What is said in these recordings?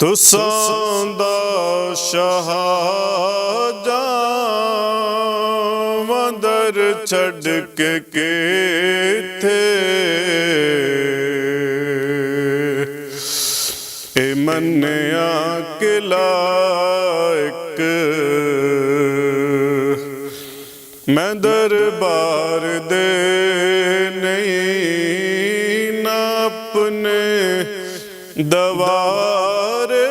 तुसां दा शाहजहां दर छड़ के किथे ए मन्निया के लायक मैं दरबार दे नहीं ना अपने दवारे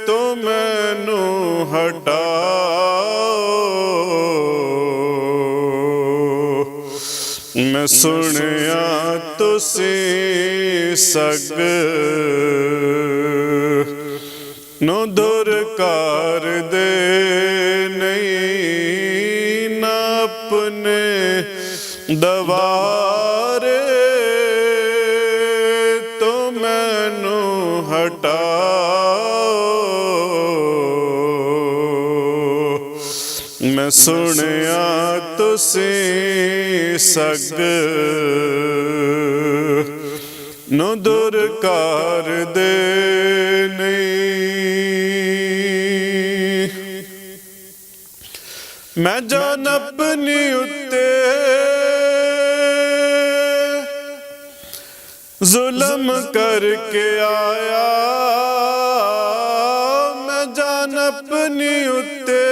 तो मैनू हटाओ। मैं सुनिया तुसी सग नो दुरकार दे नहीं ना अपने दवारे तो मैनू हटाओ। मैं सुनिया तुसी सग नो दुरकार दे नहीं। मैं जान अपनी उत्ते जुल्म करके आया, मैं जान अपनी उत्ते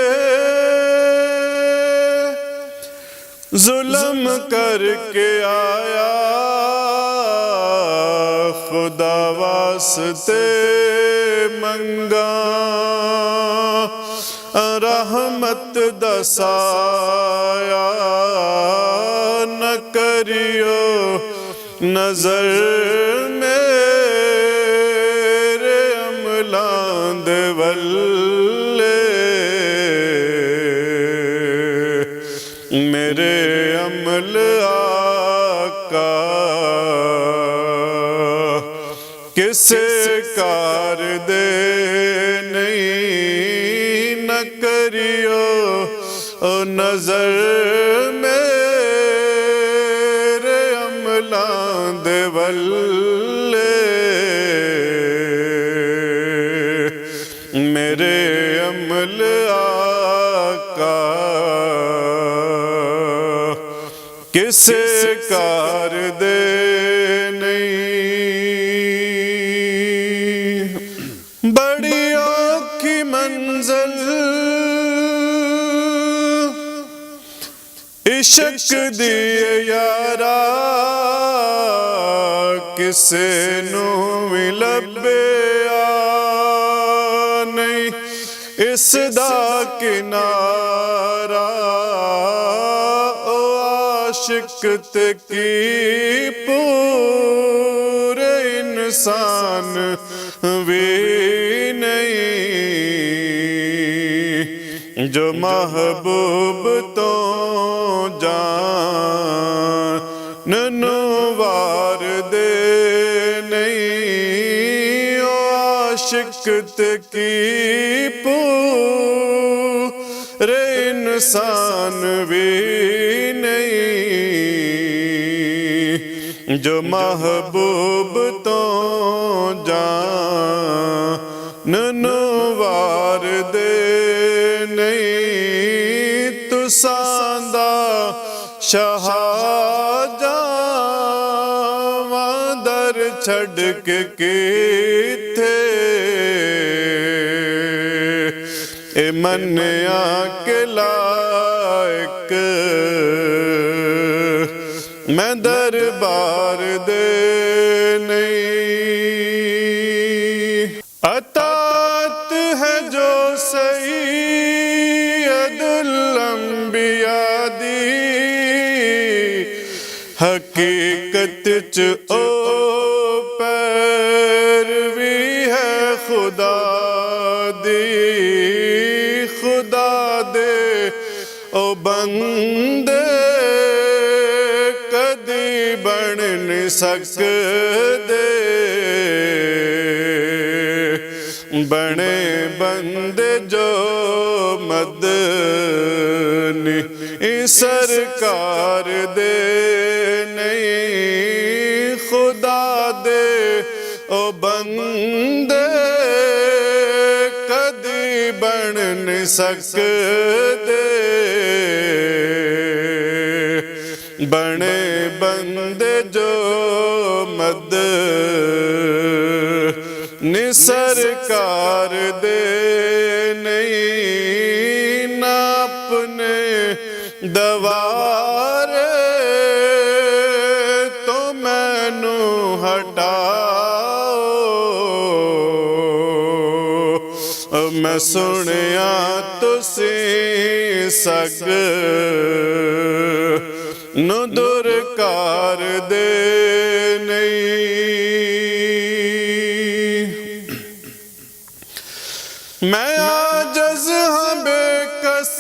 जुल्म करके आया। खुदा वास्ते मंगा रहमत दसाया, न करियो नजर मेरे अमलां दे वल्ले, मेरे अमल आका किसे कार दे नहीं न करियो ओ नजर मेरे अमलां दे वल्ले, मेरे अमल आका किसे कार दे नहीं। बड़ी औखी मंजिल इश्क दी यारा, किसे नू भी लभ्या नहीं इसदा किनारा। ओ आशिक ते की पूरे इंसान भी नहीं, जो महबूब तो जान नू वार दे नहीं। ओ आशिक ते की पूरे इंसान भी नहीं, जो महबूब तो जान नू वार दे नहीं। तुसां दा शाहजहां दर छड़ के किथे ए मन्निया के लायक मैं दरबार दे नहीं। अतात है जो सैयदुल अंबिया दी, हकीकत च ओ पैरवी है खुदा दी। खुदा दे ओ बंदे कदी बन नहीं सकदे, बने बंदे जो मदनी सरकार दे नहीं। खुदा दे ओ बंदे ਬਣ ਨਹੀਂ ਸਕਦੇ, ਬਣੇ ਬੰਦੇ ਜੋ ਮਦ ਨੀ ਸਰਕਾਰ ਦੇ, ਨਹੀਂ ਨਾ ਆਪਣੇ ਦਵਾਰੇ ਤੋਂ ਮੈਨੂੰ ਹਟਾਓ। ਮੈਂ ਸੁਣਿਆ ਤੁਸੀਂ ਸਗ ਨੂੰ ਦੂਰ ਕਰਦੇ ਨਹੀਂ। ਮੈਂ ਆਜਜ਼ ਹਾਂ ਬੇਕਸ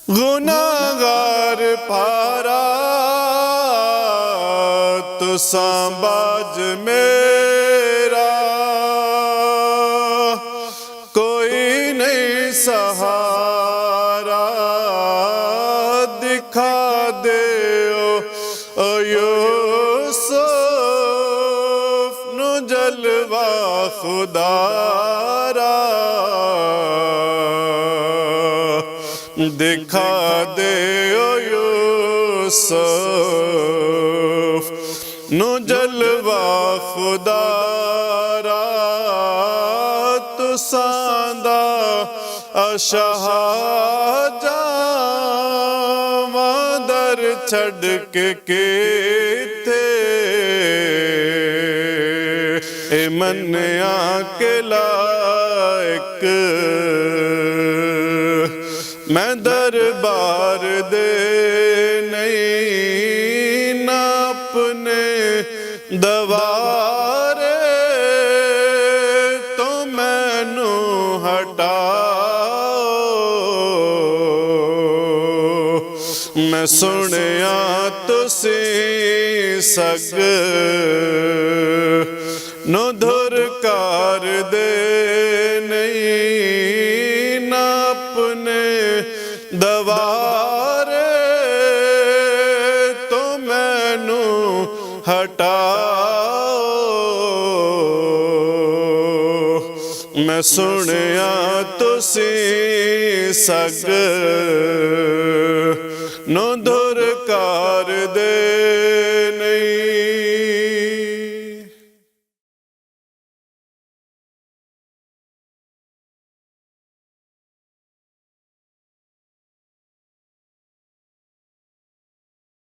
ਗੁਨਾਹਗਾਰ ਭਾਰਾ, ਤੁਸਾਂ ਬਾਝ ਮੇਰਾ ਕੋਈ ਨਹੀਂ ਸਹਾਰਾ। ਦਿਖਾ ਦਿਓ ਓ ਯੂਸੁਫ ਨੂੰ ਜਲਵਾ ਖੁਦਾਰਾ, ਦਿਖਾ ਦਿਓ ਯੂਸੁਫ ਨੂੰ ਜਲਵਾ ਖੁਦਾਰਾ। ਤੁਸਾਂ ਦਾ ਸ਼ਾਹ ਜਾਵਾਂ ਦਰ ਛੱਡ ਕੇ ਕਿਤੇ, ਇਹ ਮੰਨਿਆ ਕਿ ਲਾਇਕ ਮੈਂ ਦਰਬਾਰ ਦੇ, ਨਹੀਂ ਨਾ ਆਪਣੇ ਦਵਾਰੇ ਤੋਂ ਮੈਨੂੰ ਹਟਾਓ। ਮੈਂ ਸੁਣਿਆ ਤੁਸੀਂ ਸਗ ਨੂੰ ਧੁਰ ਕਰਦੇ, ਨਹੀਂ ਨਾ ਆਪਣੇ ਦਵਾਰੇ ਤੋਂ ਮੈਨੂੰ ਹਟਾਓ। ਮੈਂ ਸੁਣਿਆ ਤੁਸੀਂ ਸਗ ਨੂੰ